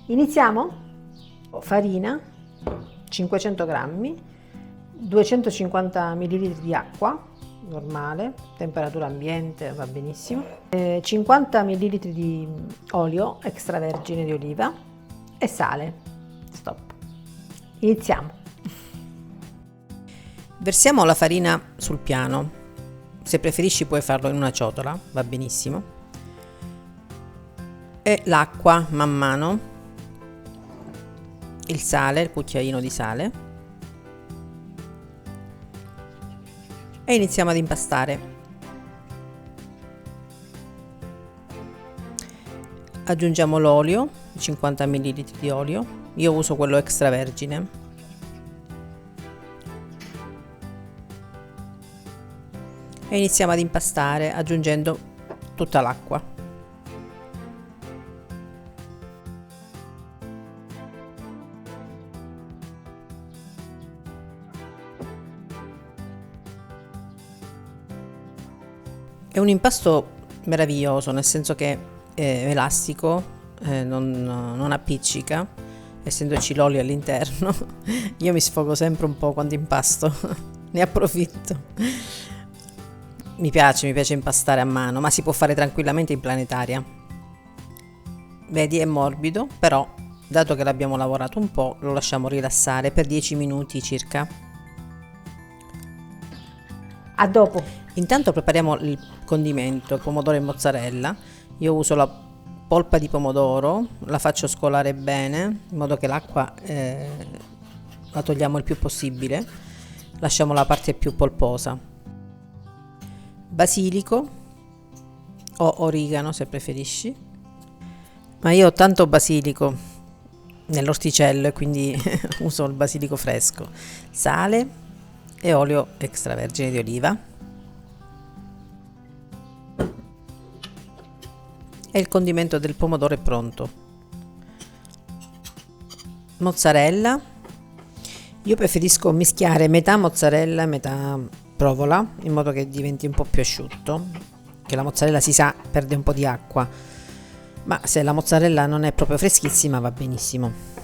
Iniziamo? Farina 500 grammi, 250 ml di acqua normale, temperatura ambiente, va benissimo, 50 ml di olio extravergine di oliva e sale. Stop. Iniziamo. Versiamo la farina sul piano. Se preferisci puoi farlo in una ciotola, va benissimo. E l'acqua man mano, il sale, il cucchiaino di sale, e iniziamo ad impastare. Aggiungiamo l'olio, 50 ml di olio, io uso quello extravergine. E iniziamo ad impastare aggiungendo tutta l'acqua. È un impasto meraviglioso, nel senso che è elastico, non appiccica, essendoci l'olio all'interno. Io mi sfogo sempre un po' quando impasto, ne approfitto. Mi piace impastare a mano, ma si può fare tranquillamente in planetaria. Vedi, è morbido, però dato che l'abbiamo lavorato un po', lo lasciamo rilassare per 10 minuti circa. A dopo. Intanto prepariamo il condimento, pomodoro e mozzarella. Io uso la polpa di pomodoro, la faccio scolare bene, in modo che l'acqua la togliamo il più possibile. Lasciamo la parte più polposa. Basilico o origano se preferisci, ma io ho tanto basilico nell'orticello e quindi uso il basilico fresco. Sale e olio extravergine di oliva e il condimento del pomodoro è pronto. Mozzarella, io preferisco mischiare metà mozzarella e metà provola in modo che diventi un po' più asciutto, che la mozzarella si sa perde un po' di acqua, ma se la mozzarella non è proprio freschissima va benissimo.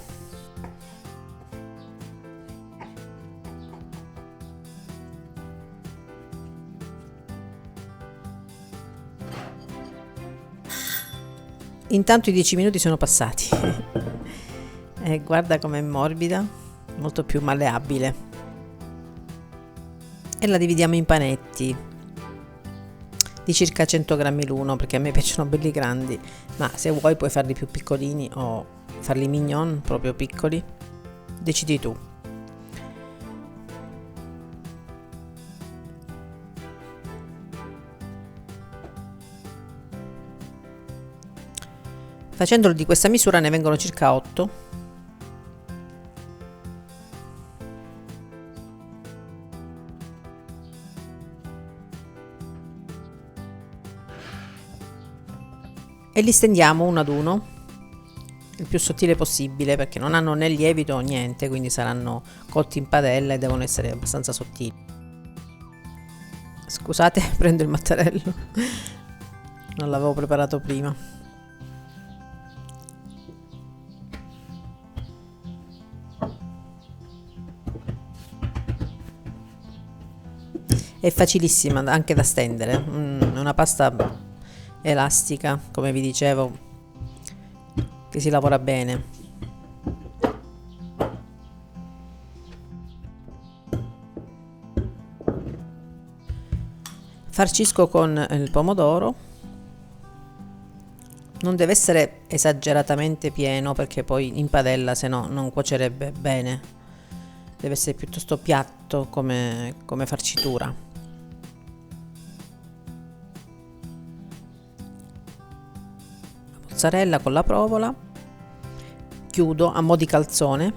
Intanto i 10 minuti sono passati e guarda com'è morbida, molto più malleabile. E la dividiamo in panetti di circa 100 grammi l'uno, perché a me piacciono belli grandi, ma se vuoi puoi farli più piccolini o farli mignon, proprio piccoli, decidi tu. Facendolo di questa misura ne vengono circa 8. E li stendiamo uno ad uno, il più sottile possibile, perché non hanno né lievito né niente, quindi saranno cotti in padella e devono essere abbastanza sottili. Scusate, prendo il mattarello, non l'avevo preparato prima. È facilissima anche da stendere, è una pasta elastica, come vi dicevo, che si lavora bene. Farcisco con il pomodoro, non deve essere esageratamente pieno perché poi in padella se no non cuocerebbe bene, deve essere piuttosto piatto come farcitura. Mozzarella con la provola, chiudo a mo' di calzone.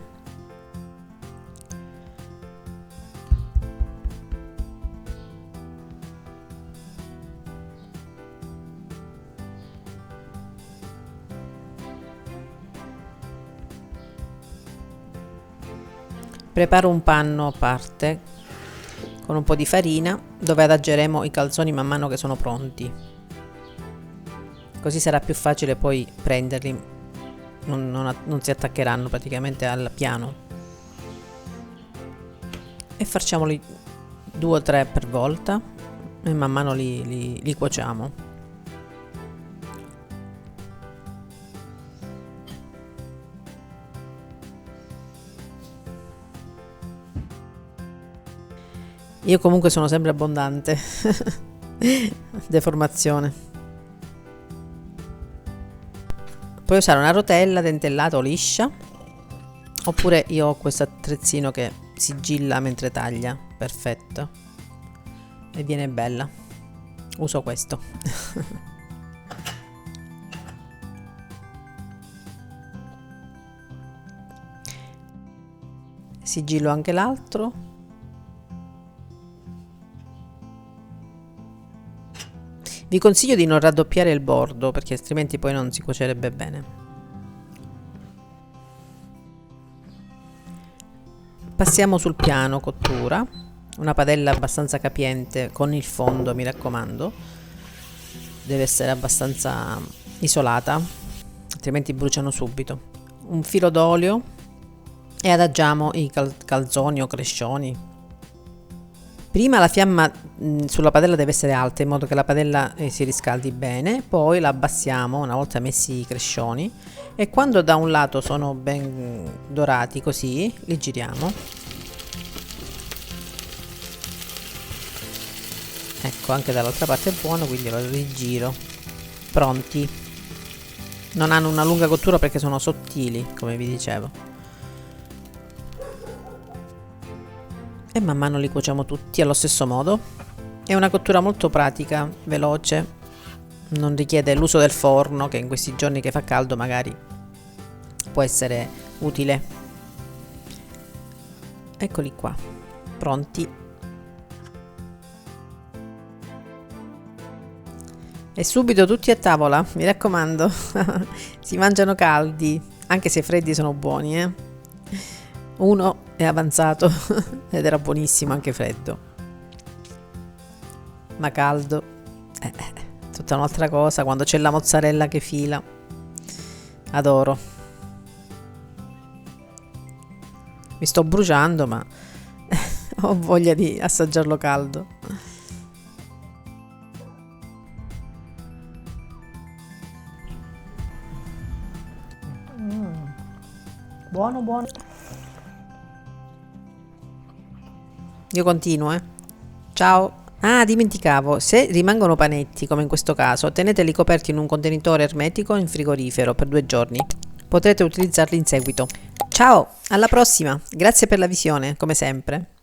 Preparo un panno a parte con un po' di farina dove adageremo i calzoni man mano che sono pronti, così sarà più facile poi prenderli non si attaccheranno praticamente al piano. E facciamoli 2 o 3 per volta e man mano li cuociamo. Io comunque sono sempre abbondante. Deformazione. Puoi usare una rotella dentellata o liscia, oppure io ho questo attrezzino che sigilla mentre taglia. Perfetto. E viene bella. Uso questo. Sigillo anche l'altro. Vi consiglio di non raddoppiare il bordo perché altrimenti poi non si cuocerebbe bene. Passiamo sul piano cottura, una padella abbastanza capiente con il fondo, mi raccomando, deve essere abbastanza isolata, altrimenti bruciano subito. Un filo d'olio e adagiamo i calzoni o crescioni. Prima la fiamma sulla padella deve essere alta in modo che la padella si riscaldi bene, poi la abbassiamo una volta messi i crescioni e quando da un lato sono ben dorati così li giriamo. Ecco, anche dall'altra parte è buono, quindi lo rigiro. Pronti. Non hanno una lunga cottura perché sono sottili, come vi dicevo. E man mano li cuociamo tutti allo stesso modo. È una cottura molto pratica, veloce, non richiede l'uso del forno che in questi giorni che fa caldo magari può essere utile. Eccoli qua, pronti. E subito tutti a tavola, mi raccomando. Si mangiano caldi, anche se freddi sono buoni, eh. Uno è avanzato ed era buonissimo anche freddo, ma caldo tutta un'altra cosa quando c'è la mozzarella che fila. Adoro. Mi sto bruciando, ma ho voglia di assaggiarlo caldo. Buono, buono. Io continuo, Ciao. Ah, dimenticavo, se rimangono panetti, come in questo caso, teneteli coperti in un contenitore ermetico in frigorifero per 2 giorni. Potrete utilizzarli in seguito. Ciao, alla prossima. Grazie per la visione, come sempre.